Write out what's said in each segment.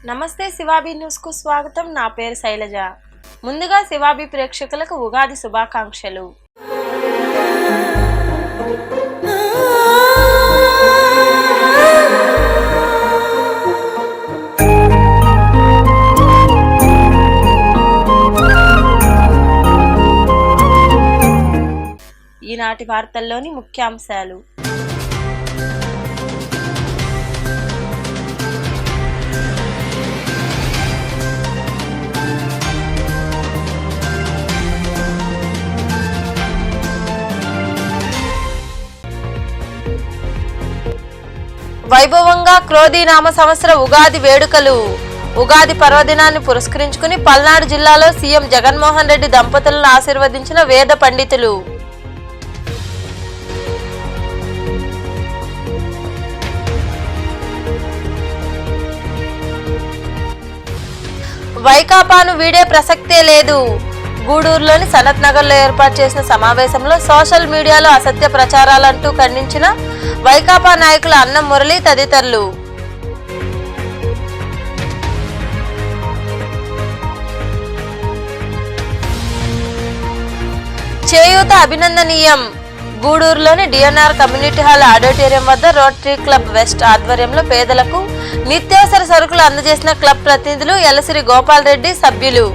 నమస్తే శివాబి న్యూస్ కు స్వాగతం. నా పేరు శైలజ. ముందుగా శివాబి ప్రేక్షకులకు ఉగాది శుభాకాంక్షలు. ఈనాటి వార్తల్లోని ముఖ్యాంశాలు. వైభవంగా క్రోధీ నామ సంవత్సర ఉగాది వేడుకలు. ఉగాది పర్వదినాన్ని పురస్కరించుకుని పల్నాడు జిల్లాలో సీఎం జగన్మోహన్ రెడ్డి దంపతులను ఆశీర్వదించిన వేద పండితులు. వైకాపాను వీడే ప్రసక్తే లేదు. గూడూరులోని సనత్ నగర్లో ఏర్పాటు చేసిన సమావేశంలో సోషల్ మీడియాలో అసత్య ప్రచారాలంటూ ఖండించిన వైకాపా నాయకులు అన్నం మురళి తదితరులు. చేయూత అభినందనీయం. గూడూరులోని డిఎన్ఆర్ కమ్యూనిటీ హాల్ ఆడిటోరియం వద్ద రోటరీ క్లబ్ వెస్ట్ ఆధ్వర్యంలో పేదలకు నిత్యావసర సరుకులు అందజేసిన క్లబ్ ప్రతినిధులు యలసిరి గోపాల్ రెడ్డి, సభ్యులు.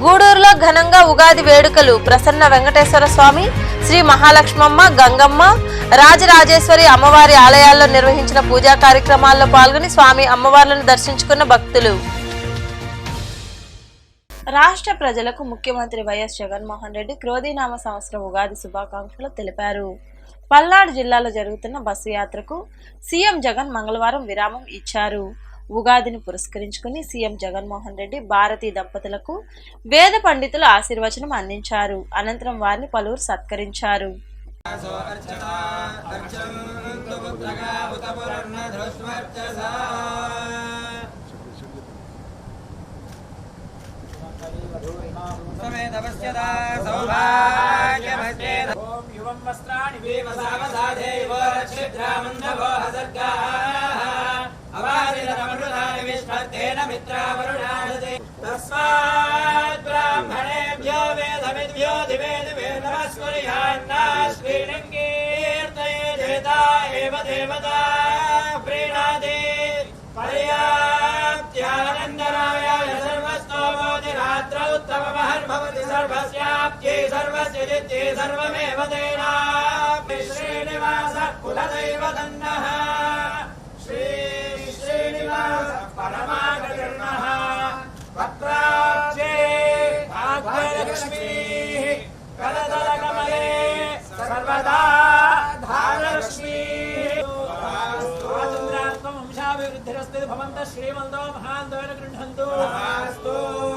గూడూరులో ఘనంగా ఉగాది వేడుకలు. ప్రసన్న వెంకటేశ్వర స్వామి, శ్రీ మహాలక్ష్మమ్మ, గంగమ్మ, రాజరాజేశ్వరి అమ్మవారి ఆలయాల్లో నిర్వహించిన పూజా కార్యక్రమాల్లో పాల్గొని స్వామి అమ్మవార్లను దర్శించుకున్న భక్తులు. రాష్ట్ర ప్రజలకు ముఖ్యమంత్రి వైఎస్ జగన్మోహన్ రెడ్డి క్రోధీనామ సంవత్సరం ఉగాది శుభాకాంక్షలు తెలిపారు. పల్నాడు జిల్లాలో జరుగుతున్న బస్సు యాత్రకు సీఎం జగన్ మంగళవారం విరామం ఇచ్చారు. ఉగాదిని పురస్కరించుకుని సీఎం జగన్మోహన్ రెడ్డి భారతీ దంపతులకు వేద పండితులు ఆశీర్వచనం అందించారు. అనంతరం వారిని పలువురు సత్కరించారు. ब्राह्मणेभ्यो वेदविद्भ्यो दिवे दिवे नमस्कुर्यान्नास्त्रीणङ्कीर्तये देवता एव देवता प्रीणाति पर्याप्त्यानन्दराय सर्वस्तोमोति रात्रौ उत्तममहर्भवति सर्वस्याप्त्यै सर्वस्य जित्यै सर्वमेव तेना श्रीनिवासः कुलदैवतन्नः श्री श्रीनिवास परमागतिर्नः पत्राब्जे भाग्यलक्ष्मीः कलदलकमले सर्वदा धारलक्ष्मीः आचन्द्रात्मं वंशाभिवृद्धिरस्ते भवन्तः श्रीमन्तो महान्तोन गृह्णन्तु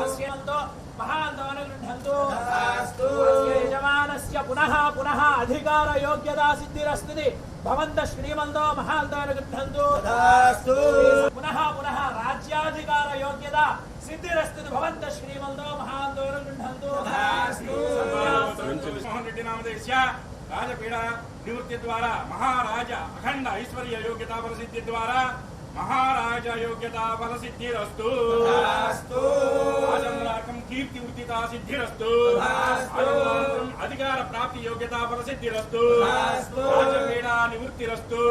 अस्यन्तो महान्तोन गृह्णन्तु अस्य यजमानस्य पुनः पुनः अधिकार योग्यता सिद्धिरस्ति भवन्तः श्रीमन्तो महान्तोन गृह्णन्तु पुनः पुनः राज्याधिकार योग्यता सिद्धिरस्तु भवन्तः श्रीमन्तो महान्तोन गृह्णन्तु मोहन रेड्डी नामधेयस्य राजपीड़ा निवृत्ति द्वारा महाराज अखंड ऐश्वर्य योग्यता फल सिद्धि द्वारा महाराज योग्यता फल सिद्धिरस्तु राजम्राकं कीर्ति उर्जिता सिद्धिरस्तु अधिकार प्राप्ति योग्यता फल सिद्धिरस्तु राजपीड़ा निवृत्तिरस्तु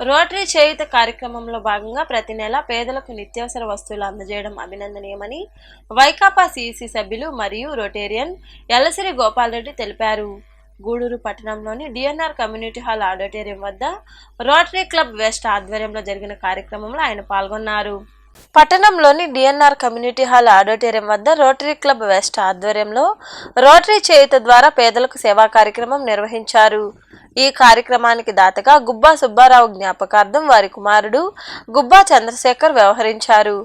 రోటరీ చేయూత కార్యక్రమంలో భాగంగా ప్రతి నెల పేదలకు నిత్యావసర వస్తువులు అందజేయడం అభినందనీయమని వైకాపా సిఇసి సభ్యులు మరియు రోటేరియన్ యలసిరి గోపాల్ రెడ్డి తెలిపారు. గూడూరు పట్టణంలోని డిఎన్ఆర్ కమ్యూనిటీ హాల్ ఆడిటోరియం వద్ద రోటరీ క్లబ్ వెస్ట్ ఆధ్వర్యంలో జరిగిన కార్యక్రమంలో ఆయన పాల్గొన్నారు. పట్టణంలోని డిఎన్ఆర్ కమ్యూనిటీ హాల్ ఆడిటోరియం వద్ద రోటరీ క్లబ్ వెస్ట్ ఆధ్వర్యంలో రోటరీ చేయూత ద్వారా పేదలకు సేవా కార్యక్రమం నిర్వహించారు. ఈ కార్యక్రమానికి దాతగా గుబ్బా సుబ్బారావు జ్ఞాపకార్థం వారి కుమారుడు గుబ్బా చంద్రశేఖర్ వ్యవహరించారు.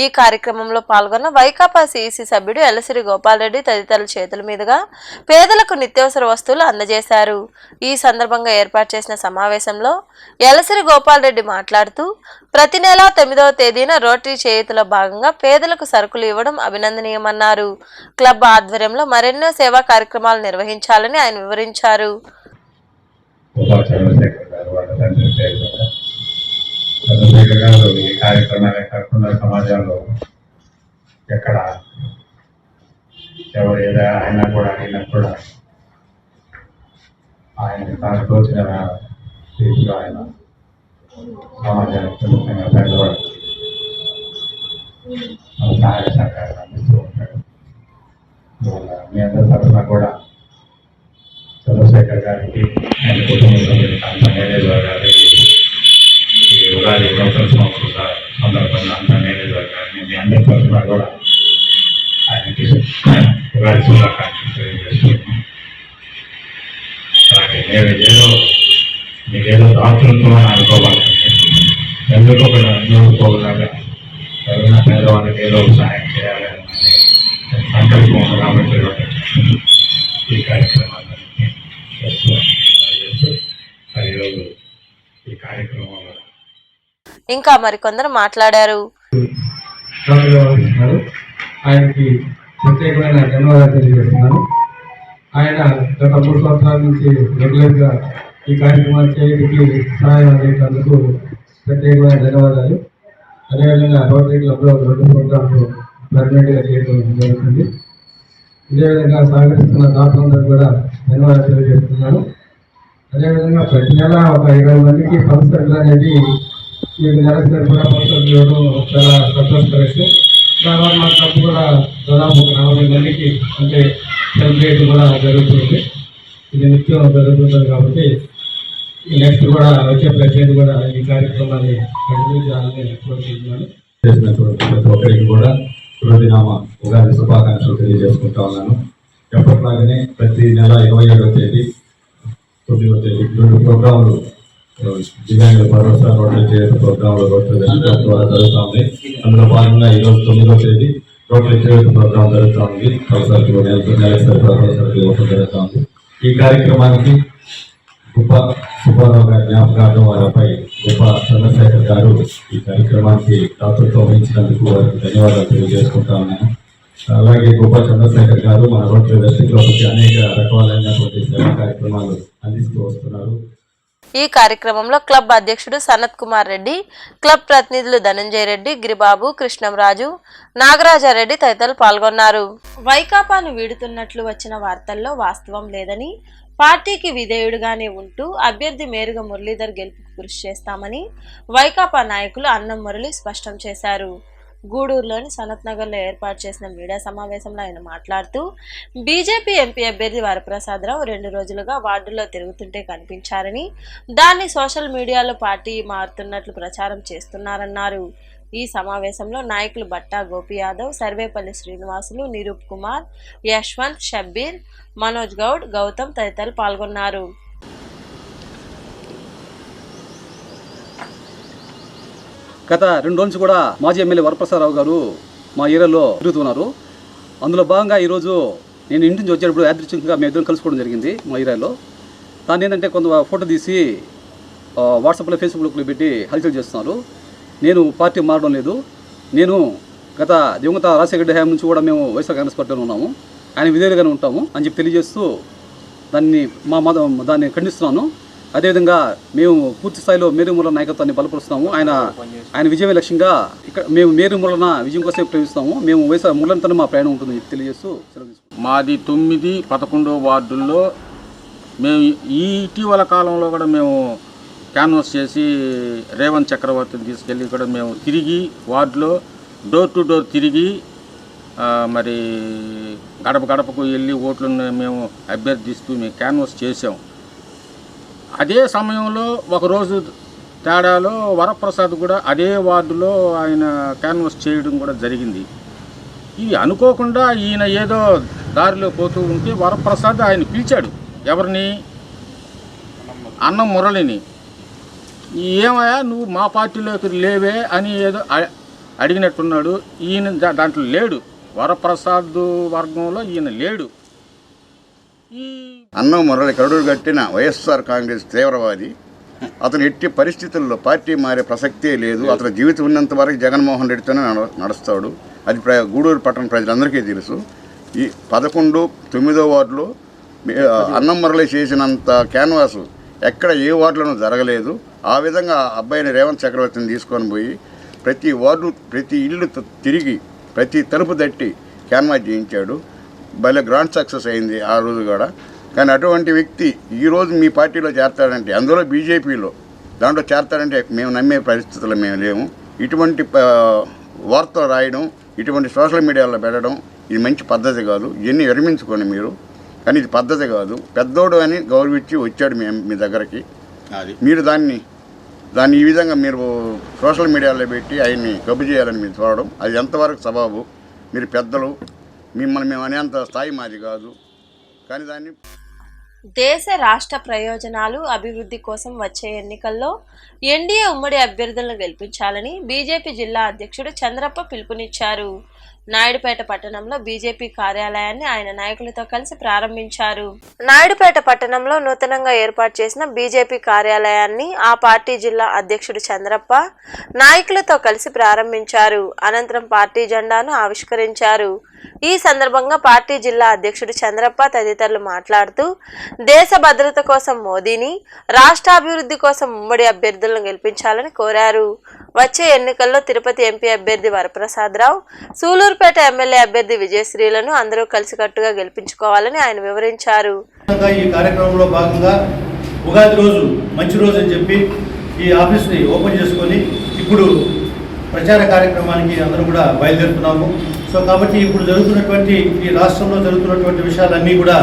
ఈ కార్యక్రమంలో పాల్గొన్న వైకాపా సిఇసి సభ్యుడు ఎల్లసిరి గోపాలరెడ్డి తదితరుల చేతుల మీదుగా పేదలకు నిత్యావసర వస్తువులు అందజేశారు. ఈ సందర్భంగా ఏర్పాటు చేసిన సమావేశంలో ఎల్లసిరి గోపాలరెడ్డి మాట్లాడుతూ ప్రతి నెల 9వ తేదీన రోటరీ చేయూతలో భాగంగా పేదలకు సరుకులు ఇవ్వడం అభినందనీయమన్నారు. క్లబ్ ఆధ్వర్యంలో మరెన్నో సేవా కార్యక్రమాలు నిర్వహించాలని ఆయన వివరించారు. చంద్రశేఖర్ గారు ఈ కార్యక్రమాలే కాకుండా సమాజంలో ఎక్కడ ఎవరు ఏదైనా అయినా కూడా అయినా ఆయన తాను తోచిన రీతిలో ఆయన సమాజానికి ముఖ్యంగా పేదవాళ్ళకి సహాయ సహకారాలు అందిస్తూ ఉంటాడు. మీ అందరి తరఫున కూడా చంద్రశేఖర్ గారికి ఆయన కుటుంబ సభ్యులకి అంత మేనేజర్ గారికి ఈ ఉగాది నూతన సంవత్సర సందర్భంగా అంత మేనేజర్ గారిని మీ అందరి తరఫున కూడా ఆయనకి ఉగాది శుభాకాంక్షలు తెలియజేస్తున్నాం. అలాగే మీకేదో దాతృత్వం అని అనుకోవాలంటే ఎందుకు ఒక నూరుకోలాగా ఎవరైనా పేదవాళ్ళకి ఏదో సహాయం చేయాలని సంకల్పం ఉంది కాబట్టి ఈ కార్యక్రమాన్ని చేస్తూ ఈరోజు ఈ కార్యక్రమంలో ఇంకా మరికొందరు మాట్లాడారు. ఆయనకి ప్రత్యేకమైన ధన్యవాదాలు తెలియజేస్తున్నాను. ఆయన గత 3 సంవత్సరాల నుంచి రెగ్యులర్గా ఈ కార్యక్రమాలు చేయడానికి సహాయం అందించినందుకు ప్రత్యేకమైన ధన్యవాదాలు. అదేవిధంగా రోటరీ క్లబ్లో 2 ప్రోగ్రాంలు పర్మనెంట్గా చేయడం జరుగుతుంది. ఇదేవిధంగా సహకరిస్తున్న దాతలందరూ కూడా ధన్యవాదాలు తెలియజేస్తున్నాను. అదేవిధంగా ప్రతి నెల ఒక 20 మందికి ఫంక్షన్ అనేది మీకు నెలకు సరిపడా ఫంక్షన్ ఇవ్వడం చాలా సంతోషకర విషయం. దానివల్ల మా క్లబ్ కూడా దాదాపు 40 మందికి అంటే సెలబ్రేట్ కూడా జరుగుతుంది. ఇది నిత్యం జరుగుతుంది కాబట్టి నెక్స్ట్ కూడా వచ్చే ప్రతి కూడా ఈ కార్యక్రమాన్ని కంటిన్యూ చేయాలని కోరుకుంటున్నాను. చేసినటువంటి ప్రతి ఒక్కరికి కూడా రోజునామా ఉగాది శుభాకాంక్షలు తెలియజేసుకుంటా ఉన్నాను. ఎప్పటిలాగానే ప్రతి నెల 27వ తేదీ 9వ తేదీ 2 ప్రోగ్రాంలు దివ్యాంగుల భరోసా రోటరీ చేయూత ప్రోగ్రాంలు రోటరీ ద్వారా జరుగుతూ ఉంది. అందులో భాగంగా ఈరోజు 9వ తేదీ రోటరీ చేయూత ప్రోగ్రాం జరుగుతూ ఉంది. అవసరాలు నెలసరి భరోసాలు ఇవ్వడం జరుగుతూ ఉంది. ఈ కార్యక్రమానికి గొప్ప సుబ్బారావు గారి జ్ఞాపకార్థం వారిపై గొప్ప చంద్రశేఖర్ గారు ఈ కార్యక్రమానికి దాతృత్వం వహించినందుకు వారికి ధన్యవాదాలు తెలియజేసుకుంటా ఉన్నాను. అలాగే గొప్ప చంద్రశేఖర్ గారు మన రోటరీ వ్యక్తిలోకి అనేక రకాలైనటువంటి సేవా కార్యక్రమాలు అందిస్తూ వస్తున్నారు. ఈ కార్యక్రమంలో క్లబ్ అధ్యక్షుడు సనత్ కుమార్ రెడ్డి, క్లబ్ ప్రతినిధులు ధనంజయ రెడ్డి, గిరిబాబు, కృష్ణంరాజు, నాగరాజారెడ్డి తదితరులు పాల్గొన్నారు. వైకాపాను వీడుతున్నట్లు వచ్చిన వార్తల్లో వాస్తవం లేదని, పార్టీకి విధేయుడుగానే ఉంటూ అభ్యర్థి మేరుగ మురళీధర్ గెలుపుకు కృషి చేస్తామని వైకాపా నాయకులు అన్నం మురళి స్పష్టం చేశారు. గూడూరులోని సనత్ నగర్లో ఏర్పాటు చేసిన మీడియా సమావేశంలో ఆయన మాట్లాడుతూ బీజేపీ ఎంపీ అభ్యర్థి వరప్రసాదరావు 2 రోజులుగా వార్డుల్లో తిరుగుతుంటే కనిపించారని, దాన్ని సోషల్ మీడియాలో పార్టీ మారుతున్నట్లు ప్రచారం చేస్తున్నారన్నారు. ఈ సమావేశంలో నాయకులు బట్టా గోపి యాదవ్, సర్వేపల్లి శ్రీనివాసులు, నిరూప్ కుమార్, యశ్వంత్, షబ్బీర్, మనోజ్ గౌడ్, గౌతమ్ తదితరులు పాల్గొన్నారు. గత 2 రోజుల నుంచి కూడా మాజీ ఎమ్మెల్యే వరప్రసాదరావు గారు మా ఏరియాలో తిరుగుతున్నారు. అందులో భాగంగా ఈరోజు నేను ఇంటి నుంచి వచ్చేటప్పుడు యాదృచ్ఛికంగా మేము ఇద్దరం కలుసుకోవడం జరిగింది మా ఏరియాలో. దాన్ని ఏంటంటే కొంత ఫోటో తీసి వాట్సాప్లో ఫేస్బుక్లో పెట్టి హల్చల్ చేస్తున్నారు. నేను పార్టీ మారడం లేదు. నేను గత దివంగత రాజశేఖర రెడ్డి హయాం నుంచి కూడా మేము వైఎస్ఆర్ కాంగ్రెస్ పార్టీలో ఉన్నాము, ఆయన విధేయులుగానే ఉంటాము అని చెప్పి తెలియజేస్తూ దాన్ని ఖండిస్తున్నాను. అదేవిధంగా మేము పూర్తి స్థాయిలో మేరుమూల నాయకత్వాన్ని బలపరుస్తున్నాము. ఆయన విజయమే లక్ష్యంగా ఇక్కడ మేము మేరుమూలన విజయం కోసం ప్రయత్నిస్తాము. మేము వైఎస్ఆర్ మూలంతోనే మా ప్రయాణం ఉంటుందని తెలియజేస్తూ మాది 9, 11 వార్డుల్లో మేము ఈ ఇటీవల కాలంలో కూడా మేము క్యాన్వాస్ చేసి రేవంత్ చక్రవర్తిని తీసుకెళ్ళి కూడా మేము తిరిగి వార్డులో డోర్ టు డోర్ తిరిగి మరి గడప గడపకు వెళ్ళి ఓట్లను మేము అభ్యర్థిస్తూ మేము క్యాన్వాస్ చేసాం. అదే సమయంలో ఒకరోజు తేడాలో వరప్రసాద్ కూడా అదే వార్డులో ఆయన క్యాన్వాస్ చేయడం కూడా జరిగింది. ఇది అనుకోకుండా ఈయన ఏదో దారిలో పోతూ ఉంటే వరప్రసాద్ ఆయన పిలిచాడు. ఎవరిని? అన్నం మురళిని. ఏమయ్యా నువ్వు మా పార్టీలోకి లేవే అని ఏదో అడిగినట్టున్నాడు. ఈయన దాంట్లో లేడు, వరప్రసాద్ వర్గంలో ఈయన లేడు. అన్నం మురళి కరుడు కట్టిన వైఎస్ఆర్ కాంగ్రెస్ తీవ్రవాది. అతను ఎట్టి పరిస్థితుల్లో పార్టీ మారే ప్రసక్తే లేదు. అతని జీవితం ఉన్నంత వరకు జగన్మోహన్ రెడ్డితోనే నడుస్తాడు. అది గూడూరు పట్టణ ప్రజలందరికీ తెలుసు. ఈ 11-9 వార్డులో అన్నం మురళి చేసినంత క్యాన్వాసు ఎక్కడ ఏ వార్డులోనూ జరగలేదు. ఆ విధంగా అబ్బాయిని రేవంత్ చక్రవర్తిని తీసుకొని పోయి ప్రతి వార్డు ప్రతి ఇల్లు తిరిగి ప్రతి తలుపు తట్టి క్యాన్వాస్ చేయించాడు. భలే గ్రాండ్ సక్సెస్ అయింది ఆ రోజు కూడా. కానీ అటువంటి వ్యక్తి ఈరోజు మీ పార్టీలో చేరతాడంటే, అందులో బీజేపీలో దాంట్లో చేరతాడంటే మేము నమ్మే పరిస్థితుల్లో మేము లేము. ఇటువంటి వార్తలు రాయడం, ఇటువంటి సోషల్ మీడియాలో పెట్టడం ఇది మంచి పద్ధతి కాదు. ఇవన్నీ విరమించుకోండి మీరు. కానీ ఇది పద్ధతి కాదు. పెద్దోడు అని గౌరవించి వచ్చాడు మీ దగ్గరికి. మీరు దాన్ని ఈ విధంగా మీరు సోషల్ మీడియాలో పెట్టి ఆయన్ని కబు చేయాలని మీరు చూడడం అది ఎంతవరకు సబాబు? మీరు పెద్దలు, మిమ్మల్ని మేము అనేంత స్థాయి మాది కాదు. కానీ దాన్ని దేశ రాష్ట్ర ప్రయోజనాలు అభివృద్ధి కోసం వచ్చే ఎన్నికల్లో ఎన్డీఏ ఉమ్మడి అభ్యర్థులను గెలిపించాలని బీజేపీ జిల్లా అధ్యక్షుడు చంద్రప్ప పిలుపునిచ్చారు. నాయుడుపేట పట్టణంలో బీజేపీ కార్యాలయాన్ని ఆయన నాయకులతో కలిసి ప్రారంభించారు. నాయుడుపేట పట్టణంలో నూతనంగా ఏర్పాటు చేసిన బీజేపీ కార్యాలయాన్ని ఆ పార్టీ జిల్లా అధ్యక్షుడు చంద్రప్ప నాయకులతో కలిసి ప్రారంభించారు. అనంతరం పార్టీ జెండాను ఆవిష్కరించారు. ఈ సందర్భంగా పార్టీ జిల్లా అధ్యక్షుడు చంద్రప్ప తదితరులు మాట్లాడుతూ దేశ భద్రత కోసం మోదీని, రాష్ట్రాభివృద్ధి కోసం ఉమ్మడి అభ్యర్థులను గెలిపించాలని కోరారు. వచ్చే ఎన్నికల్లో తిరుపతి ఎంపీ అభ్యర్థి వరప్రసాదరావు, సూలూరుపేట ఎమ్మెల్యే అభ్యర్థి విజయశ్రీలను అందరూ కలిసికట్టుగా గెలిపించుకోవాలని ఆయన వివరించారు. ఈ కార్యక్రమంలో భాగంగా ఉగాది రోజు మంచి రోజు అని చెప్పి ఈ ఆఫీస్ని ఓపెన్ చేసుకొని ఇప్పుడు ప్రచార కార్యక్రమానికి అందరూ కూడా బయలుదేరుతున్నాము. సో కాబట్టి ఇప్పుడు జరుగుతున్నటువంటి ఈ రాష్ట్రంలో జరుగుతున్నటువంటి విషయాలన్నీ కూడా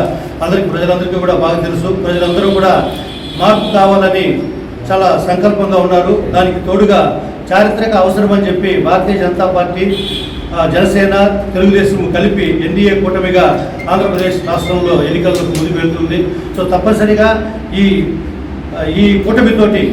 ప్రజలందరికీ కూడా బాగా తెలుసు. ప్రజలందరూ కూడా మార్పు కావాలని చాలా సంకల్పంగా ఉన్నారు. దానికి తోడుగా చారిత్రక అవసరం అని చెప్పి భారతీయ జనతా పార్టీ, జనసేన, తెలుగుదేశం కలిపి ఎన్డీఏ కూటమిగా ఆంధ్రప్రదేశ్ రాష్ట్రంలో ఎన్నికలకు ముందుకు వెళ్తుంది. సో తప్పనిసరిగా ఈ కూటమితోటి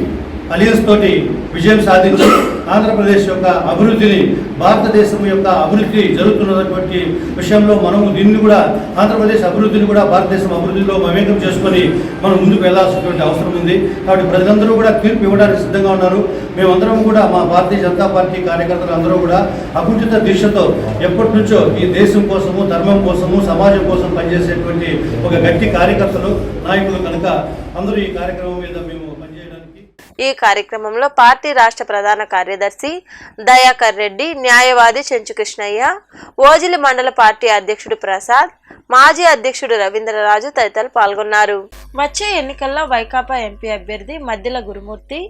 అలియన్స్ తోటి విజయం సాధించి ఆంధ్రప్రదేశ్ యొక్క అభివృద్ధిని, భారతదేశం యొక్క అభివృద్ధి జరుగుతున్నటువంటి విషయంలో మనము దీన్ని కూడా ఆంధ్రప్రదేశ్ అభివృద్ధిని కూడా భారతదేశం అభివృద్ధిలో మమేకం చేసుకొని మనం ముందుకు వెళ్లాల్సినటువంటి అవసరం ఉంది. కాబట్టి ప్రజలందరూ కూడా తీర్పు ఇవ్వడానికి సిద్ధంగా ఉన్నారు. మేమందరం కూడా మా భారతీయ జనతా పార్టీ కార్యకర్తలు అందరూ కూడా అకుంఠిత దీక్షతో ఎప్పటి నుంచో ఈ దేశం కోసము, ధర్మం కోసము, సమాజం కోసం పనిచేసేటువంటి ఒక గట్టి కార్యకర్తలు, నాయకులు కనుక అందరూ ఈ కార్యక్రమం మీద మేము పనిచేయడానికి. ఈ కార్యక్రమంలో పార్టీ రాష్ట్ర ప్రధాన కార్యదర్శి దయాకర్ రెడ్డి, న్యాయవాది చెంచు కృష్ణయ్య, ఓజిలి మండల పార్టీ అధ్యక్షుడు ప్రసాద్, మాజీ అధ్యక్షుడు రవీంద్రరాజు తదితరులు పాల్గొన్నారు. వచ్చే ఎన్నికల్లో వైకాపా ఎంపీ అభ్యర్థి మద్దిల గురుమూర్తి,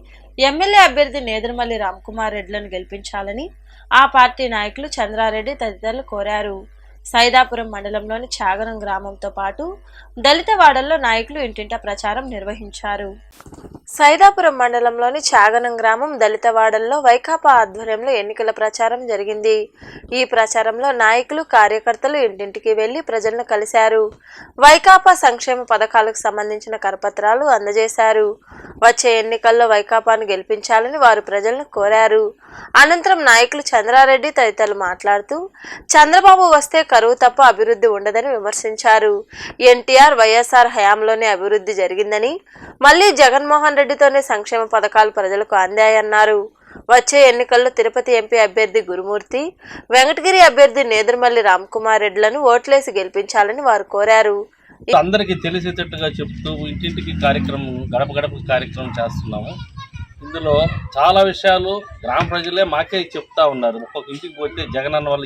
ఎమ్మెల్యే అభ్యర్థి నేదురుమల్లి రామ్కుమార్ రెడ్డిలను గెలిపించాలని ఆ పార్టీ నాయకులు చంద్రారెడ్డి తదితరులు కోరారు. సైదాపురం మండలంలోని చాగరం గ్రామంతో పాటు దళితవాడల్లో నాయకులు ఇంటింటా ప్రచారం నిర్వహించారు. సైదాపురం మండలంలోని చాగనం గ్రామం దళితవాడల్లో వైకాపా ఆధ్వర్యంలో ఎన్నికల ప్రచారం జరిగింది. ఈ ప్రచారంలో నాయకులు, కార్యకర్తలు ఇంటింటికి వెళ్లి ప్రజలను కలిశారు. వైకాపా సంక్షేమ పథకాలకు సంబంధించిన కరపత్రాలు అందజేశారు. వచ్చే ఎన్నికల్లో వైకాపాను గెలిపించాలని వారు ప్రజలను కోరారు. అనంతరం నాయకులు చంద్రారెడ్డి తదితరులు మాట్లాడుతూ చంద్రబాబు వస్తే కరువు తప్ప అభివృద్ధి ఉండదని విమర్శించారు. ఎన్టీఆర్, వైఎస్ఆర్ హయాంలోనే అభివృద్ధి జరిగిందని, మళ్లీ జగన్మోహన్ రెడ్డితోనే సంక్షేమ పథకాలు ప్రజలకు అందాయన్నారు. వచ్చే ఎన్నికల్లో తిరుపతి ఎంపీ అభ్యర్థి గురుమూర్తి, వెంకటగిరి అభ్యర్థి నేదురుమల్లి రామ్కుమార్ రెడ్డిలను ఓట్లేసి గెలిపించాలని వారు కోరారు. అందరికీ తెలిసేటట్టుగా చెప్తూ ఇంటింటికి కార్యక్రమం, గడప గడప కార్యక్రమం చేస్తున్నాము. ఇందులో చాలా విషయాలు గ్రామ ప్రజలే మాకే చెప్తా ఉన్నారు. ఒక్కొక్క ఇంటికి పోతే జగనన్న వల్ల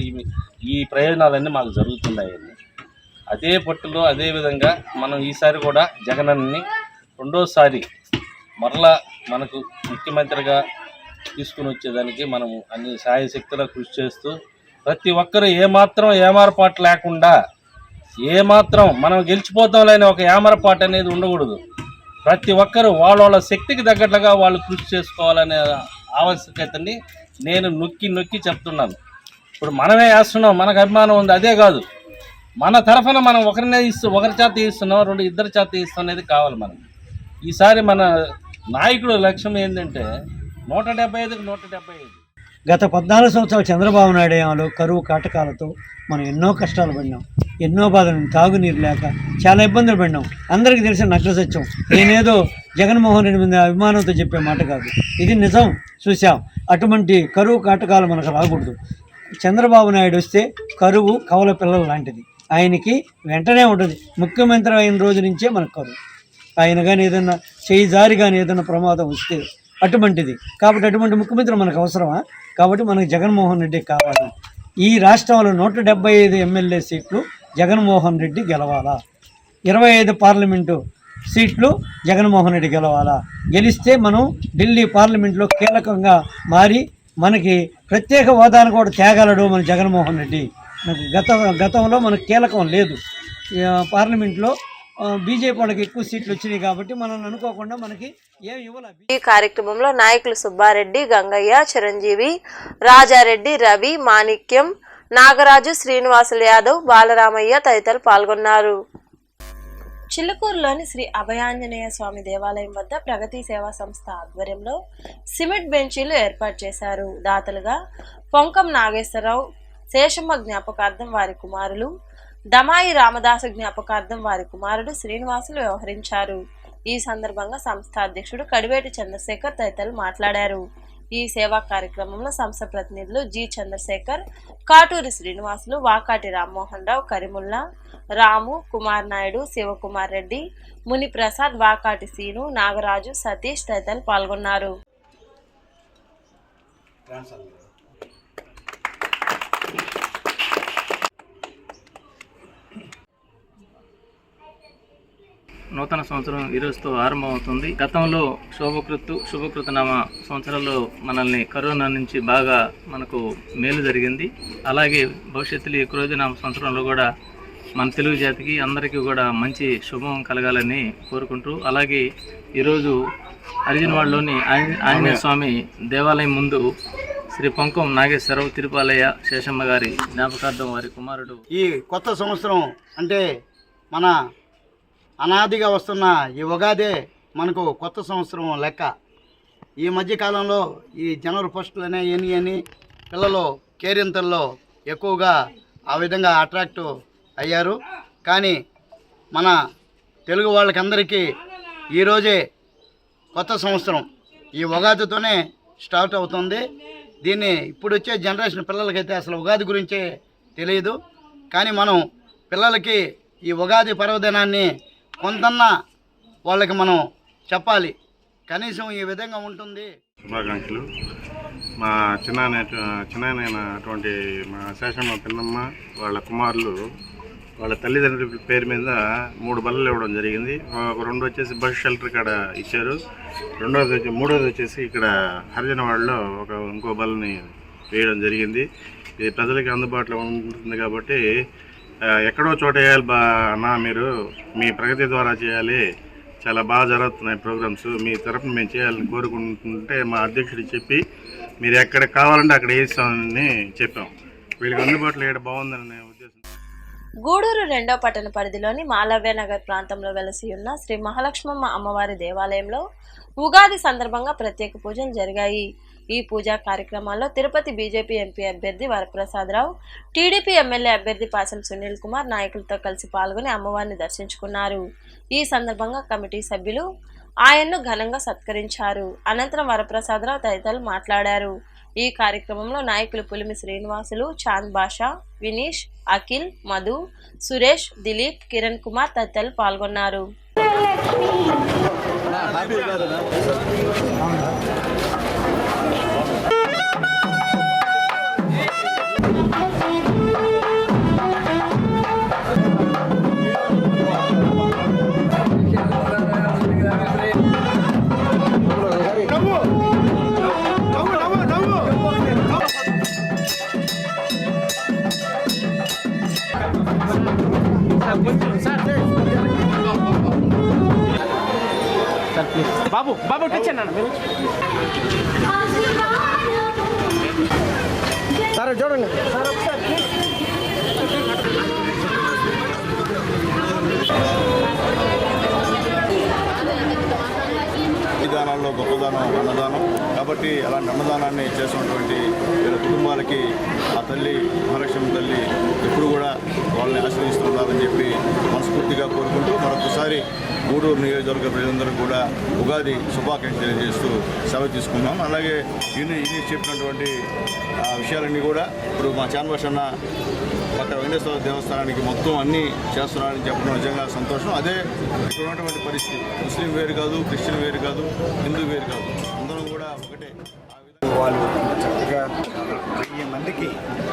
ఈ ప్రయోజనాలన్నీ మాకు జరుగుతున్నాయని. అదే పట్టులో అదే విధంగా మనం ఈసారి కూడా జగనన్నని రెండోసారి మరలా మనకు ముఖ్యమంత్రిగా తీసుకుని వచ్చేదానికి మనము అన్ని సాయశక్తిలో కృషి చేస్తూ ప్రతి ఒక్కరూ ఏమాత్రం ఏమారపాటు లేకుండా, ఏమాత్రం మనం గెలిచిపోతాంలేని ఒక ఏమరపాటు అనేది ఉండకూడదు. ప్రతి ఒక్కరూ వాళ్ళ శక్తికి తగ్గట్లుగా వాళ్ళు కృషి చేసుకోవాలనే ఆవశ్యకతని నేను నొక్కి చెప్తున్నాను. ఇప్పుడు మనమే వేస్తున్నాం, మనకు అభిమానం ఉంది, అదే కాదు మన తరఫున మనం ఒకరి చేత ఇస్తున్నాం, ఇద్దరి చేత ఇస్తాం అనేది కావాలి. మనం ఈసారి మన నాయకుడు లక్ష్యం ఏంటంటే 175కి 175. గత 14 సంవత్సరాలు చంద్రబాబు నాయుడు ఏమో కరువు కాటకాలతో మనం ఎన్నో కష్టాలు పడినాం, ఎన్నో బాధలు, తాగునీరు లేక చాలా ఇబ్బందులు పడినాం. అందరికీ తెలిసిన నగ్న సత్యం. నేనేదో జగన్మోహన్ రెడ్డి మీద అభిమానంతో చెప్పే మాట కాదు, ఇది నిజం. చూసాం. అటువంటి కరువు కాటకాలు మనకు రాకూడదు. చంద్రబాబు నాయుడు వస్తే కరువు కవల పిల్లల లాంటిది, ఆయనకి వెంటనే ఉంటుంది. ముఖ్యమంత్రి అయిన రోజు నుంచే మనకు కరువు. ఆయన కానీ ఏదైనా చేయి జారి కానీ ఏదైనా ప్రమాదం వస్తే అటువంటిది. కాబట్టి అటువంటి ముఖ్యమంత్రి మనకు అవసరమా? కాబట్టి మనకు జగన్మోహన్ రెడ్డి కావాలి. ఈ రాష్ట్రంలో 175 ఎమ్మెల్యే సీట్లు జగన్మోహన్ రెడ్డి గెలవాలా, 25 పార్లమెంటు సీట్లు జగన్మోహన్ రెడ్డి గెలవాలా. గెలిస్తే మనం ఢిల్లీ పార్లమెంట్లో కీలకంగా మారి మనకి ప్రత్యేక హోదాను కూడా తేగలడు మన జగన్మోహన్ రెడ్డి. గతంలో మనకు కీలకం లేదు. పార్లమెంట్లో బీజేపీ వాళ్ళకి ఎక్కువ సీట్లు వచ్చినాయి కాబట్టి మనం అనుకోకుండా మనకి ఏం ఇవ్వలేదు. ఈ కార్యక్రమంలో నాయకులు సుబ్బారెడ్డి, గంగయ్య, చిరంజీవి, రాజారెడ్డి, రవి, మాణిక్యం, నాగరాజు, శ్రీనివాసులు యాదవ్, బాలరామయ్య తదితరులు పాల్గొన్నారు. చిలుకూరులోని శ్రీ అభయాంజనేయ స్వామి దేవాలయం వద్ద ప్రగతి సేవా సంస్థ ఆధ్వర్యంలో సిమెంట్ బెంచీలు ఏర్పాటు చేశారు. దాతలుగా పొంకం నాగేశ్వరరావు, శేషమ్మ జ్ఞాపకార్థం వారి కుమారులు, దమాయి రామదాసు జ్ఞాపకార్థం వారి కుమారుడు శ్రీనివాసులు వ్యవహరించారు. ఈ సందర్భంగా సంస్థ అధ్యక్షుడు కడివేటి చంద్రశేఖర్ తదితరులు మాట్లాడారు. ఈ సేవా కార్యక్రమంలో సంస్థ ప్రతినిధులు జి చంద్రశేఖర్, కాటూరి శ్రీనివాసులు, వాకాటి రామ్మోహన్ రావు, కరిముల్లా, రాము, కుమార్ నాయుడు, శివకుమార్ రెడ్డి, ముని ప్రసాద్, వాకాటి సీను, నాగరాజు, సతీష్ తదితరులు పాల్గొన్నారు. నూతన సంవత్సరం ఈరోజుతో ఆరంభమవుతుంది. గతంలో శుభకృతనామ సంవత్సరాల్లో మనల్ని కరోనా నుంచి బాగా మనకు మేలు జరిగింది. అలాగే భవిష్యత్తులో ఈ క్రోధనామ సంవత్సరంలో కూడా మన తెలుగు జాతికి అందరికీ కూడా మంచి శుభం కలగాలని కోరుకుంటూ, అలాగే ఈరోజు అర్జునవాడలోని ఆంజనేయ స్వామి దేవాలయం ముందు శ్రీ పొంకం నాగేశ్వరరావు, తిరుపాలయ్య, శేషమ్మ గారి జ్ఞాపకార్థం వారి కుమారుడు. ఈ కొత్త సంవత్సరం అంటే మన అనాదిగా వస్తున్న ఈ ఉగాదే మనకు కొత్త సంవత్సరం లెక్క. ఈ మధ్యకాలంలో ఈ జనవరి ఫస్ట్లోనే అని పిల్లలు కేరింతల్లో ఎక్కువగా ఆ విధంగా అట్రాక్ట్ అయ్యారు. కానీ మన తెలుగు వాళ్ళకందరికీ ఈరోజే కొత్త సంవత్సరం, ఈ ఉగాదితోనే స్టార్ట్ అవుతుంది. దీన్ని ఇప్పుడు వచ్చే జనరేషన్ పిల్లలకైతే అసలు ఉగాది గురించే తెలియదు. కానీ మనం పిల్లలకి ఈ ఉగాది పర్వదినాన్ని కొంతన్నా వాళ్ళకి మనం చెప్పాలి. కనీసం ఈ విధంగా ఉంటుంది. శుభాకాంక్షలు. మా చిన్నైనటువంటి మా శేషమ్మ పిన్నమ్మ వాళ్ళ కుమారులు వాళ్ళ తల్లిదండ్రుల పేరు మీద 3 బల్లలు ఇవ్వడం జరిగింది. ఒక 2 వచ్చేసి బస్ షెల్టర్ కాడ ఇచ్చారు. మూడోది వచ్చేసి ఇక్కడ హరిజనవాడలో ఇంకో బల్లని వేయడం జరిగింది. ఇది ప్రజలకి అందుబాటులో ఉంటుంది కాబట్టి ఎక్కడో చోట వేయాలి అన్నా, మీరు మీ ప్రగతి ద్వారా చేయాలి, చాలా బాగా జరుగుతున్నాయి ప్రోగ్రామ్స్, మీ తరఫున మేము చేయాలని కోరుకుంటుంటే మా అధ్యక్షుడికి చెప్పి మీరు ఎక్కడ కావాలంటే అక్కడ వేస్తామని చెప్పాం. వీళ్ళకి అందుబాటులో వేయడం బాగుందనే ఉద్దేశం. గూడూరు 2వ పట్టణ పరిధిలోని మాలవ్యనగర్ ప్రాంతంలో వెలసి ఉన్న శ్రీ మహాలక్ష్మమ్మ అమ్మవారి దేవాలయంలో ఉగాది సందర్భంగా ప్రత్యేక పూజలు జరిగాయి. ఈ పూజా కార్యక్రమాల్లో తిరుపతి బీజేపీ ఎంపీ అభ్యర్థి వరప్రసాదరావు, టీడీపీ ఎమ్మెల్యే అభ్యర్థి పాసం సునీల్ కుమార్ నాయకులతో కలిసి పాల్గొని అమ్మవారిని దర్శించుకున్నారు. ఈ సందర్భంగా కమిటీ సభ్యులు ఆయన్ను ఘనంగా సత్కరించారు. అనంతరం వరప్రసాదరావు తదితరులు మాట్లాడారు. ఈ కార్యక్రమంలో నాయకులు పులిమి శ్రీనివాసులు, చాంద్ బాషా, వినీష్, అఖిల్, మధు, సురేష్, దిలీప్, కిరణ్ కుమార్ తదితరులు పాల్గొన్నారు. బాబు టచ్ అన్నా సార్, చూడండి సార్ ఒకసారి. విధానాల దానాల్లో గొప్పదానం అన్నదానం. కాబట్టి అలాంటి అన్నదానాన్ని చేసినటువంటి వీళ్ళ కుటుంబాలకి ఆ తల్లి మహాలక్ష్మి తల్లి ఎప్పుడు కూడా వాళ్ళని ఆశీర్వదిస్తుండాలని చెప్పి మనస్ఫూర్తిగా కోరుకుంటూ మరొకసారి గూడూరు నియోజకవర్గ ప్రజలందరూ కూడా ఉగాది శుభాకాంక్షలు తెలియజేస్తూ సెలవు తీసుకున్నాం. అలాగే ఇన్ని చెప్పినటువంటి విషయాలన్నీ కూడా ఇప్పుడు మా చాన్భాష్ అన్న పక్క వెంకటేశ్వర దేవస్థానానికి మొత్తం అన్నీ చేస్తున్నారని చెప్పడం నిజంగా సంతోషం. అదే ఇక్కడ ఉన్నటువంటి పరిస్థితి ముస్లిం వేరు కాదు, క్రిస్టియన్ వేరు కాదు, హిందూ వేరు కాదు, అందరం కూడా ఒకటే. వాళ్ళు చక్కగా 1000 మందికి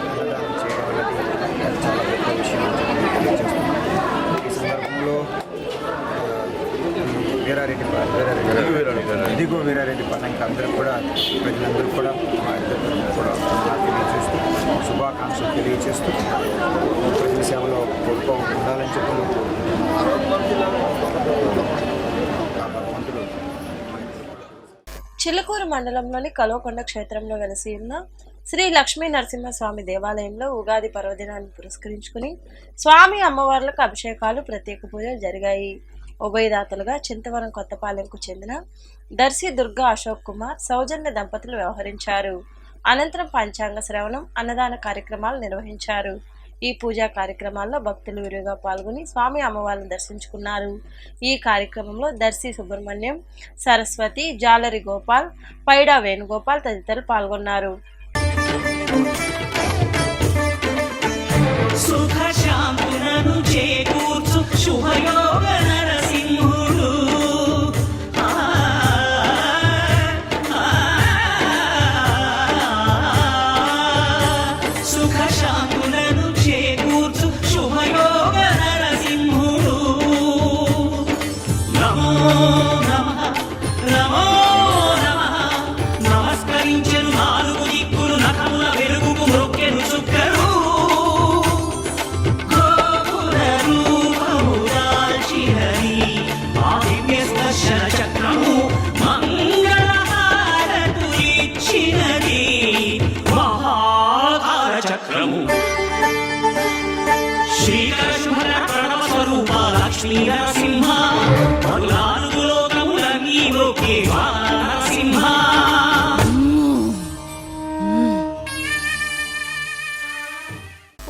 అన్నదానం చేయడం అనేది చాలా గొప్ప విషయం అని చెప్పి తెలియజేస్తున్నాం. ఈ సందర్భంలో ఇదిగో వీరారెడ్డిపాలెం ఇంకా అందరూ కూడా ప్రజలందరూ కూడా మా ఇద్దరు కూడా తెలియజేస్తూ శుభాకాంక్షలు తెలియజేస్తూ ప్రజల సేవలో గొప్ప ఉండాలని చెప్పి భగవంతుడు. చిల్లకూరు మండలంలోని కల్వకొండ క్షేత్రంలో వెలసి ఉన్న శ్రీ లక్ష్మీ నరసింహస్వామి దేవాలయంలో ఉగాది పర్వదినాన్ని పురస్కరించుకుని స్వామి అమ్మవార్లకు అభిషేకాలు, ప్రత్యేక పూజలు జరిగాయి. ఉభయదాతలుగా చింతవరం కొత్తపాలెంకు చెందిన దర్శి దుర్గా అశోక్ కుమార్ సౌజన్య దంపతులు వ్యవహరించారు. అనంతరం పంచాంగ శ్రవణం, అన్నదాన కార్యక్రమాలు నిర్వహించారు. ఈ పూజా కార్యక్రమాల్లో భక్తులు విరివిగా పాల్గొని స్వామి అమ్మవారిని దర్శించుకున్నారు. ఈ కార్యక్రమంలో దర్శి సుబ్రహ్మణ్యం, సరస్వతి, జాలరి గోపాల్, పైడా వేణుగోపాల్ తదితరులు పాల్గొన్నారు.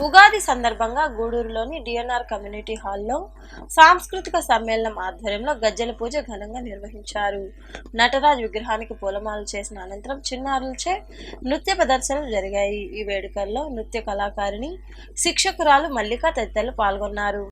ఉగాది సందర్భంగా గూడూరులోని డిఎన్ఆర్ కమ్యూనిటీ హాల్లో సాంస్కృతిక సమ్మేళనం ఆధ్వర్యంలో గజ్జల పూజ ఘనంగా నిర్వహించారు. నటరాజ్ విగ్రహానికి పూలమాలలు చేసిన అనంతరం చిన్నారులచే నృత్య ప్రదర్శనలు జరిగాయి. ఈ వేడుకల్లో నృత్య కళాకారిణి, శిక్షకురాలు మల్లిక తదితరులు పాల్గొన్నారు.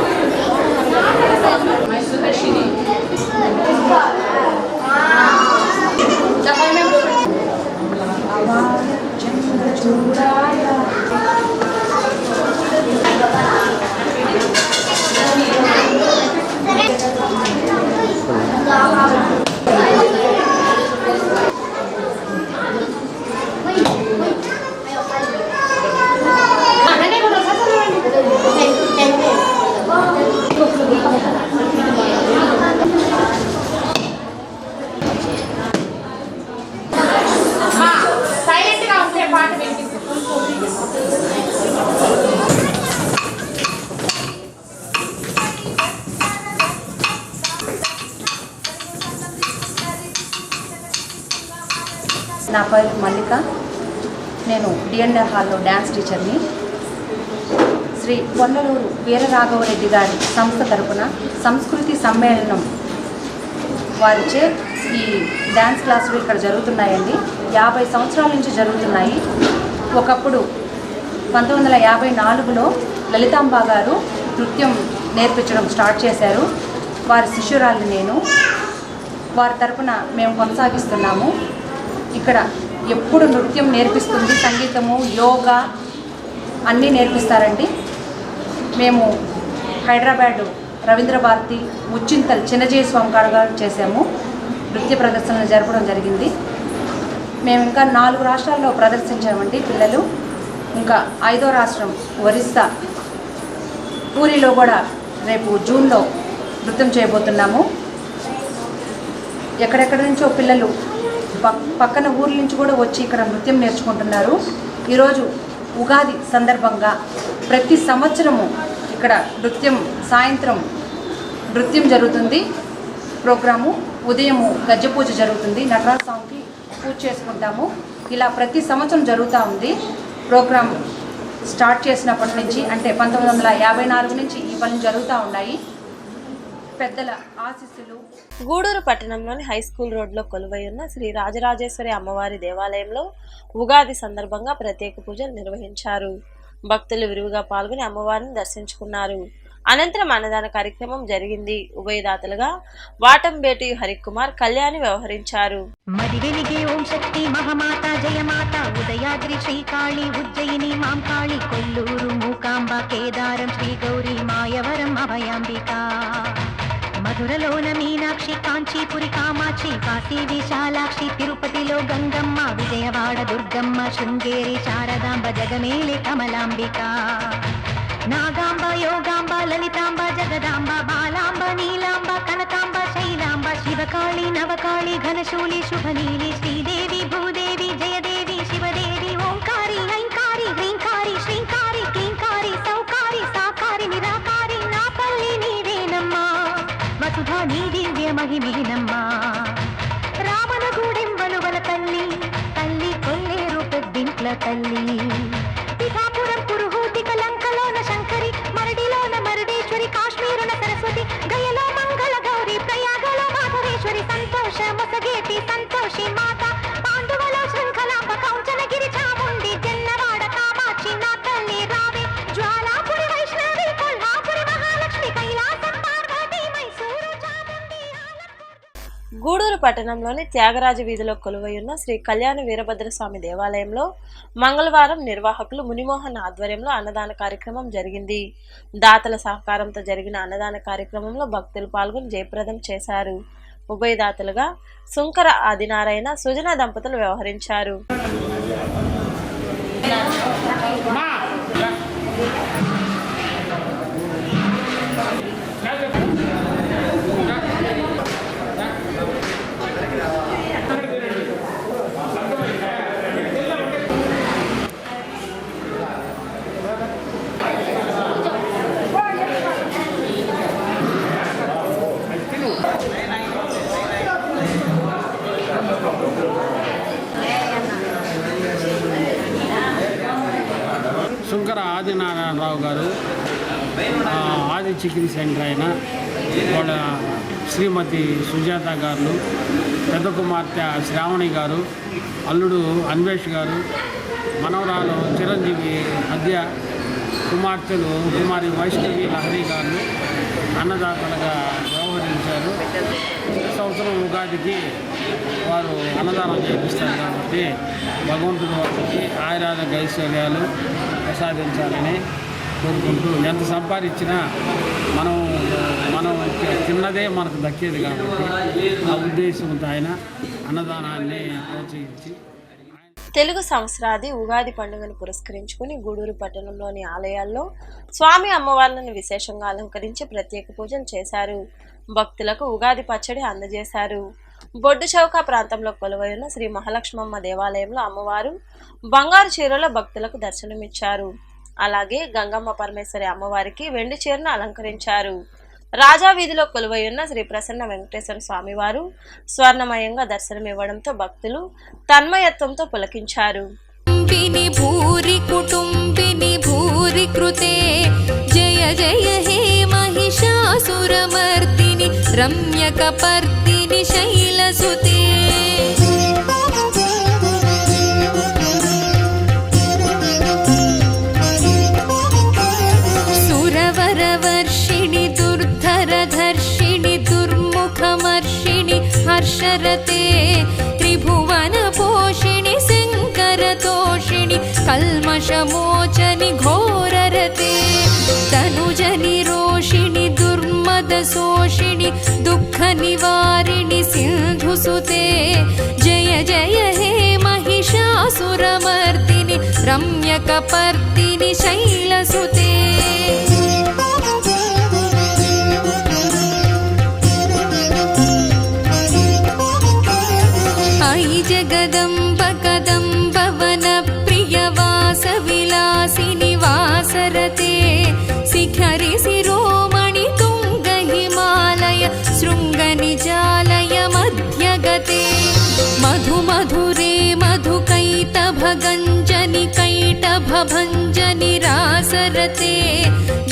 నా పేరు మల్లిక. నేను డిఎన్ఆర్ హాల్లో డ్యాన్స్ టీచర్ని. శ్రీ పొన్నలూరు వీరరాఘవరెడ్డి గారి సంస్థ తరపున సంస్కృతి సమ్మేళనం వారిచే ఈ డ్యాన్స్ క్లాసులు ఇక్కడ జరుగుతున్నాయండి. 50 సంవత్సరాల నుంచి జరుగుతున్నాయి. ఒకప్పుడు 1954లో లలితాంబ గారు నృత్యం నేర్పించడం స్టార్ట్ చేశారు. వారి శిష్యురాలు నేను. వారి తరపున మేము కొనసాగిస్తున్నాము. ఇక్కడ ఎప్పుడు నృత్యం నేర్పిస్తుంది, సంగీతము, యోగా అన్నీ నేర్పిస్తారండి. మేము హైదరాబాద్ రవీంద్ర భారతి, ముచ్చింతల్ చిన్నజయ స్వామి కాడగా చేసాము. నృత్య ప్రదర్శనలు జరపడం జరిగింది. మేము ఇంకా 4 రాష్ట్రాల్లో ప్రదర్శించామండి పిల్లలు. ఇంకా 5వ రాష్ట్రం ఒరిస్సా పూరిలో కూడా రేపు జూన్లో నృత్యం చేయబోతున్నాము. ఎక్కడెక్కడి నుంచో పిల్లలు పక్కన ఊర్ల నుంచి కూడా వచ్చి ఇక్కడ నృత్యం నేర్చుకుంటున్నారు. ఈరోజు ఉగాది సందర్భంగా ప్రతి సంవత్సరము ఇక్కడ నృత్యం సాయంత్రం నృత్యం జరుగుతుంది ప్రోగ్రాము. ఉదయము గజ్జ పూజ జరుగుతుంది. నటరాజ స్వామికి పూజ చేసుకుంటాము. ఇలా ప్రతి సంవత్సరం జరుగుతూ ఉంది. ప్రోగ్రాం స్టార్ట్ చేసినప్పటి నుంచి అంటే 1954 నుంచి ఈ పనులు జరుగుతూ ఉన్నాయి. పెద్దల ఆశీస్సులు. గూడూరు పట్టణంలోని హై స్కూల్ రోడ్లో కొలువై ఉన్న శ్రీ రాజరాజేశ్వరి అమ్మవారి దేవాలయంలో ఉగాది సందర్భంగా ప్రత్యేక పూజలు నిర్వహించారు. భక్తులు విరివిగా పాల్గొని అమ్మవారిని దర్శించుకున్నారు. అనంతరం అన్నదాన కార్యక్రమం జరిగింది. ఉభయదాతలుగా వాటంబేటి హరికుమార్, కళ్యాణి వ్యవహరించారు. మదివెలిగే ఓం శక్తి మహామాత జయమాత ఉదయాద్రి శ్రీకాళి ఉజ్జయిని మాంకాళి కొల్లూరు మూకాంబ కేదారం శ్రీ గౌరీ మాయవరం అభయాంబిక మధురలోన మీనాక్షి కాంచీపురి కామాక్షి కాశీ విశాలాక్షి తిరుపతిలో గంగమ్మ విజయవాడ దుర్గమ్మ శృంగేరి శారదాంబ జగమేలి కమలాంబిక నాగాంబ యోగాంబ లలితాంబ జగదాంబ బాలాంబ నీలాంబ కనకాంబ శైలాంబ శివకాళి నవకాళి ఘనశూలి శుభనీలి శ్రీదేవి భూదేవి జయదేవి శివదేవి ఓంకారి ఐంకారి హ్రీంకారి శ్రీంకారి క్లీంకారి సౌకారి సాకారి నిరాకారి నా తల్లి నీవేనమ్మా వసుధా నీ దివ్య మహిమేనమ్మా రామన గూడెంబలువల తల్లి తల్లి కొల్లేరు పెద్దింట్ల తల్లి పిఠాపురం పురుహూతి కలంకలోన శంకరి మరడిలోన మరుడేశ్వరి కాశ్మీరున సరస్వతి గయలో మంగళ గౌరి ప్రయాగలో మాధవేశ్వరి సంతోష ముసగేటి సంతోషి మాత పాండువలో శృంఖలాంబ కౌంచనగిరి చాముండి జన్నవాడ కామాక్షి నా తల్లి రావే జ్వాలాపురి వైష్ణవి కొల్హాపురి మహాలక్ష్మి కైలాసం పార్వతి మైసూరు చాముండి. గూడూరు పట్టణంలోని త్యాగరాజ వీధిలో కొలువై ఉన్న శ్రీ కళ్యాణ వీరభద్రస్వామి దేవాలయంలో మంగళవారం నిర్వాహకులు మునిమోహన్ ఆధ్వర్యంలో అన్నదాన కార్యక్రమం జరిగింది. దాతల సహకారంతో జరిగిన అన్నదాన కార్యక్రమంలో భక్తులు పాల్గొని జయప్రదం చేశారు. ఉభయదాతలుగా సుంకర ఆదినారాయణ, సుజన దంపతులు వ్యవహరించారు. సుంకర ఆదినారాయణరావు గారు ఆది చికెన్ సెంటర్ అయిన వాళ్ళ శ్రీమతి సుజాత గారు, పెద్ద కుమార్తె శ్రావణి గారు, అల్లుడు అన్వేష్ గారు, మనవరాలు చిరంజీవి హద్య, కుమార్తెలు కుమారి వైష్ణవి లహరి గారు అన్నదాతలుగా వ్యవహరించారు. ఈ సంవత్సరం ఉగాదికి వారు అన్నదానం చేపిస్తారు కాబట్టి భగవంతుడు వారికి ఆయురారోగ్య ఐశ్వర్యాలు ప్రసాదించాలని కోరుకుంటూ, ఎంత సంపాదించినా మనం తిన్నదే మనకు దక్కేది కాబట్టి ఆ ఉద్దేశంతో ఆయన అన్నదానాన్ని ప్రోత్సహించి తెలుగు సంవత్సరాది ఉగాది పండుగను పురస్కరించుకుని గూడూరు పట్టణంలోని ఆలయాల్లో స్వామి అమ్మవార్లను విశేషంగా అలంకరించి ప్రత్యేక పూజలు చేశారు. భక్తులకు ఉగాది పచ్చడి అందజేశారు. బొడ్డు చౌక ప్రాంతంలో కొలువై ఉన్న శ్రీ మహాలక్ష్మమ్మ దేవాలయంలో అమ్మవారు బంగారు చీరలో భక్తులకు దర్శనమిచ్చారు. అలాగే గంగమ్మ పరమేశ్వరి అమ్మవారికి వెండి చీరను అలంకరించారు. రాజా వీధిలో కొలువై ఉన్న శ్రీ ప్రసన్న వెంకటేశ్వర స్వామివారు స్వర్ణమయంగా దర్శనమివ్వడంతో భక్తులు తన్మయత్వంతో పులకించారు. భూరి కుటుంబిని భూరి కృతే జయ జయ హే మహిషాసురమర్దిని రమ్యకపర్దిని శైలసుతే సురవరవర్షిణి దుర్ధరధర్షిణి దుర్ముఖమర్షిణి హర్షరతే త్రిభువన పోషిణి శంకరతోషిణి కల్మషమోచని ఘోరరతే తనుజని రోషిణి దుర్మదశోషిణి దుఃఖ నివారిణి సింధుసుతే జయ జయ హే మహిషాసురమర్దిని రమ్యకపర్దిని శైలసుతే ఐ జగదంబ కదంబ వన ప్రియవాస విలాసిని వాసరతే శిఖరి శిరోమణి తుంగ హిమాలయ శృంగ నిజాలయ भञ्जनिरासरते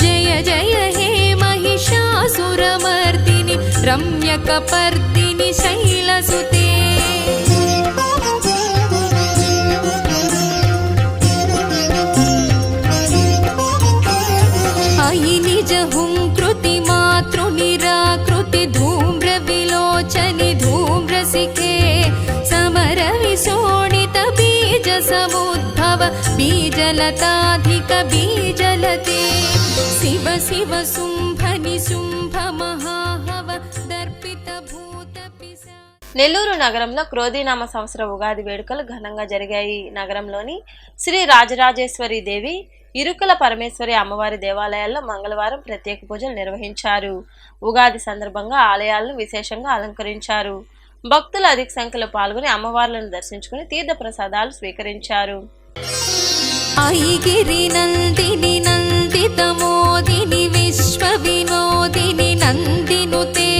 जय जय हे महिषासुरमर्दिनि रम्यकपर्दिनि शैलसुते अयि निज हुंकृति मातृनिराकृति धूम्रविलोचनि धूम्रसिखे समरविशोणित बीज समुद्भव बीजलताधिक बीजलते शिव शिव शुंभ निशुंभ महाहव दर्पित भूत पिशाच. నెల్లూరు నగరంలో క్రోధీనామ సంవత్సర ఉగాది వేడుకలు ఘనంగా జరిగాయి. నగరంలోని శ్రీ రాజరాజేశ్వరి దేవి, ఇరుకుల పరమేశ్వరి అమ్మవారి దేవాలయాల్లో మంగళవారం ప్రత్యేక పూజలు నిర్వహించారు. ఉగాది సందర్భంగా ఆలయాలను విశేషంగా అలంకరించారు. భక్తులు అధిక సంఖ్యలో పాల్గొని అమ్మవార్లను దర్శించుకుని తీర్థ ప్రసాదాలు స్వీకరించారు. ఐగిరి నందిని నందితమోదిని విశ్వ వినోదిని నందినుతే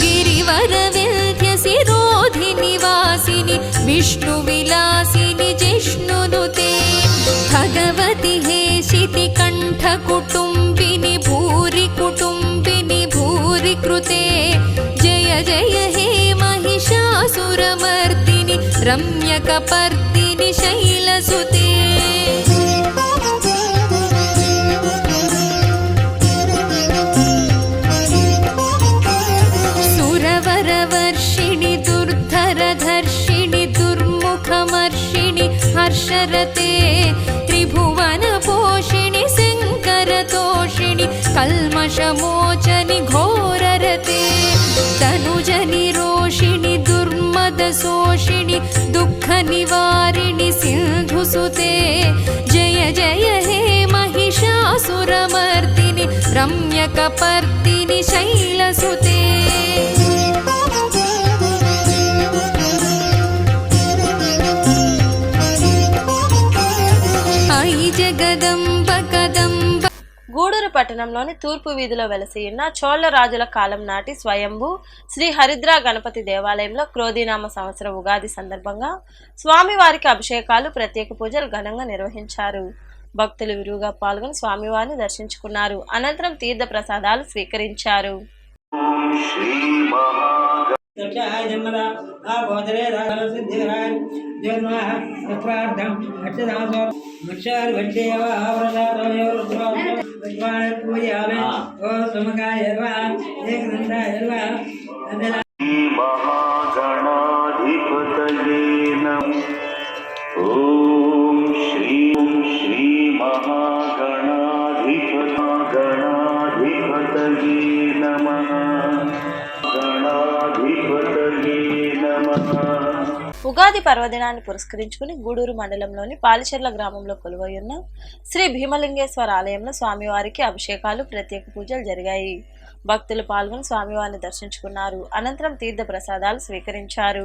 గిరివర వింధ్య శిరోధిని వాసిని విష్ణు విలాసిని జిష్ణునుతే భగవతి హేషితి కంఠ కుటుంబిని భూరి కుటుంబిని భూరి కృతే జయ జయ హే महिषासुरमर्दिनि रम्यकपर्दिनि शैलसुते सुरवरवर्षिणि दुर्धरधर्षिणि दुर्मुखमर्षिणि हर्षरते त्रिभुवनपोषिणि शङ्करतोषिणि कल्मषमोचनि घोररते तनुजनि रोषिणि दुर्मदशोषिणि दुःखनिवारिणि सिन्धुसुते जय जय हे महिषासुरमर्दिनि रम्यकपर्दिनि शैलसुते अयि जगदम्ब कदम्ब. గూడూరు పట్టణంలోని తూర్పు వీధిలో వెలసి ఉన్న చోళ రాజుల కాలం నాటి స్వయంభూ శ్రీ హరిద్రా గణపతి దేవాలయంలో క్రోధీనామ సంవత్సర ఉగాది సందర్భంగా స్వామివారికి అభిషేకాలు, ప్రత్యేక పూజలు ఘనంగా నిర్వహించారు. భక్తులు విరివిగా పాల్గొని స్వామివారిని దర్శించుకున్నారు. అనంతరం తీర్థ ప్రసాదాలు స్వీకరించారు. ఉగాది పర్వదినాన్ని పురస్కరించుకుని గూడూరు మండలంలోని పాలిచెర్ల గ్రామంలో కొలువైయున్న శ్రీ భీమలింగేశ్వర ఆలయంలో స్వామివారికి అభిషేకాలు, ప్రత్యేక పూజలు జరిగాయి. భక్తులు పాల్గొని స్వామివారిని దర్శించుకున్నారు. అనంతరం తీర్థ ప్రసాదాలు స్వీకరించారు.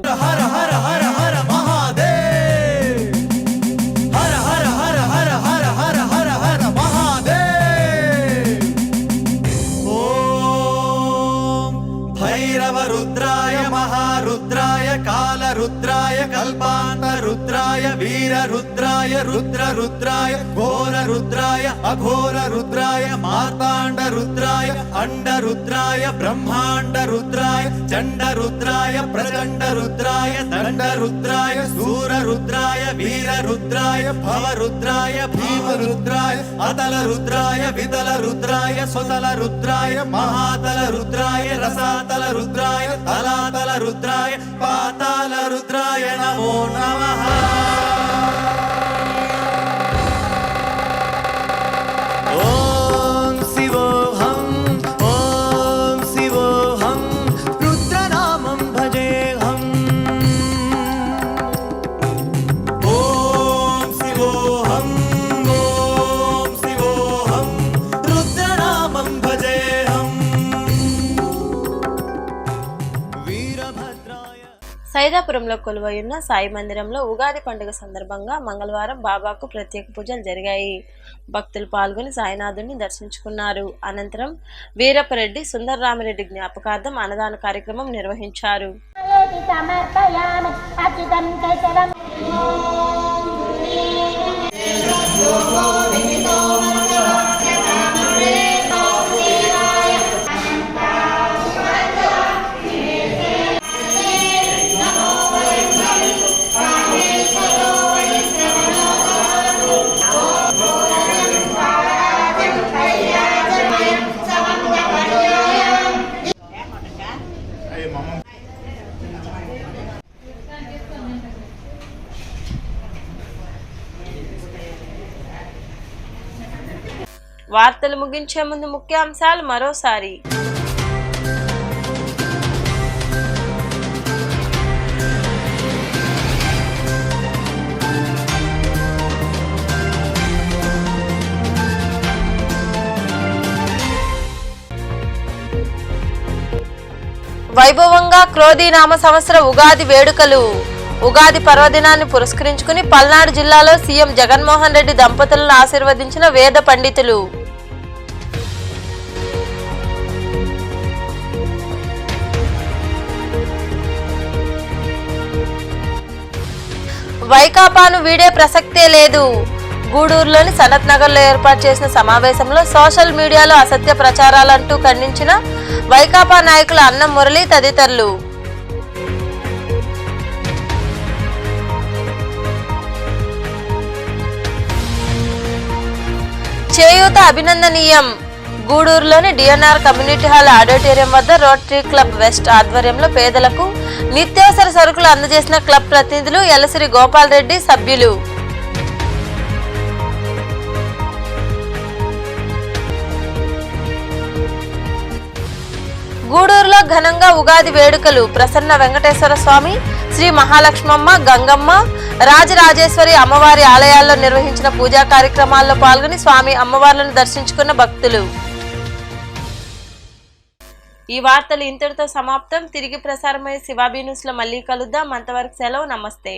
रुद्राय महारुद्राय कालरुद्राय कल्पान्तरुद्राय वीररुद्राय रुद्ररुद्राय घोररुद्राय अघोररुद्राय मार्ताण्डरुद्राय अण्डरुद्राय ब्रह्माण्डरुद्राय चण्डरुद्राय प्रचण्डरुद्राय दण्डरुद्राय सूररुद्राय वीररुद्राय भवरुद्राय भीमरुद्राय अतलरुद्राय वितलरुद्राय स्वतलरुद्राय महातलरुद्राय रसातलरुद्राय तलातलरुद्राय पातालरुद्राय नमो नमः. ॐ शिवोऽहं ॐ शिवोऽहं रुद्रनामं भजेऽहं. ॐ शिवोऽहं ॐ शिवोऽहं रुद्रनामं भजेऽहं. సైదాపురంలో కొలువైయున్న సాయి మందిరంలో ఉగాది పండుగ సందర్భంగా మంగళవారం బాబాకు ప్రత్యేక పూజలు జరిగాయి. భక్తులు పాల్గొని సాయినాథుని దర్శించుకున్నారు. అనంతరం వీరప్పరెడ్డి సుందరరామిరెడ్డి జ్ఞాపకార్థం అన్నదాన కార్యక్రమం నిర్వహించారు. వార్తలు ముగించే ముందు ముఖ్యాంశాలు మరోసారి. వైభవంగా క్రోధీనామ సంవత్సర ఉగాది వేడుకలు. ఉగాది పర్వదినాన్ని పురస్కరించుకుని పల్నాడు జిల్లాలో సీఎం జగన్మోహన్ రెడ్డి దంపతులను ఆశీర్వదించిన వేద పండితులు. వైకాపాను వీడే ప్రసక్తే లేదు. గూడూరులోని సనత్ నగర్లో ఏర్పాటు చేసిన సమావేశంలో సోషల్ మీడియాలో అసత్య ప్రచారాలంటూ ఖండించిన వైకాపా నాయకులు అన్నం మురళి తదితరులు. చేయూత అభినందనీయం. గూడూరులోని డిఎన్ఆర్ కమ్యూనిటీ హాల్ ఆడిటోరియం వద్ద రోటరీ క్లబ్ వెస్ట్ ఆధ్వర్యంలో పేదలకు నిత్యావసర సరుకులు అందజేసిన క్లబ్ ప్రతినిధులు యలసిరి గోపాల్ రెడ్డి సభ్యులు. గూడూరులో ఘనంగా ఉగాది వేడుకలు. ప్రసన్న వెంకటేశ్వర స్వామి, శ్రీ మహాలక్ష్మమ్మ, గంగమ్మ, రాజరాజేశ్వరి అమ్మవారి ఆలయాల్లో నిర్వహించిన పూజా కార్యక్రమాల్లో పాల్గొని స్వామి అమ్మవార్లను దర్శించుకున్న భక్తులు. ఈ వార్తలు ఇంతటితో సమాప్తం. తిరిగి ప్రసారమయ్యే శివాబీ న్యూస్లో మళ్ళీ కలుద్దాం. అంతవరకు సెలవు. నమస్తే.